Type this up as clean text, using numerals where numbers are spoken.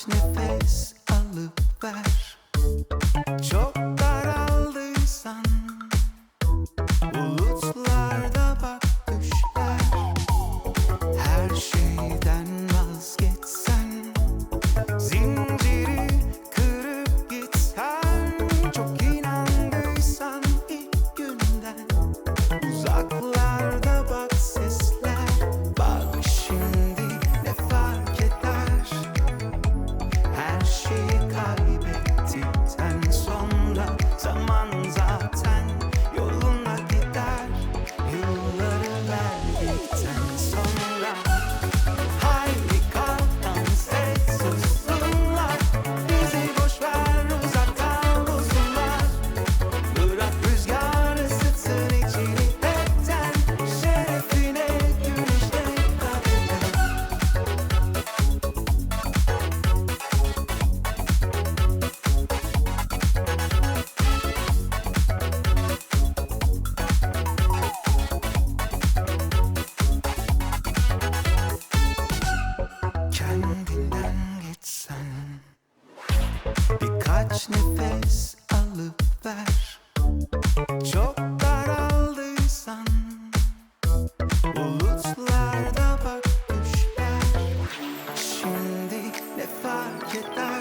nefes alıp ver. Çok daraldıysan bulutlarda bak düşler. Her şeyden vazgeçsen, zinciri kırıp gitsen, çok inandıysan ilk günden, uzaklarda bak sesler. Bak şimdi ne fark eder? Her şeyi kaybettikten sonra zaman zaten yoluna gider. Yılları verdikten sonra haydi kalk dans et, sussunlar. Bizi boş ver, uzak kal buzullar. Bırak rüzgar ısıtsın içini hepten. Şerefine güneşte kadınlar. Kendinden geçsen, birkaç nefes alıp ver. Çok daraldıysan bulutlarda bak düşler. Şimdi ne fark eder?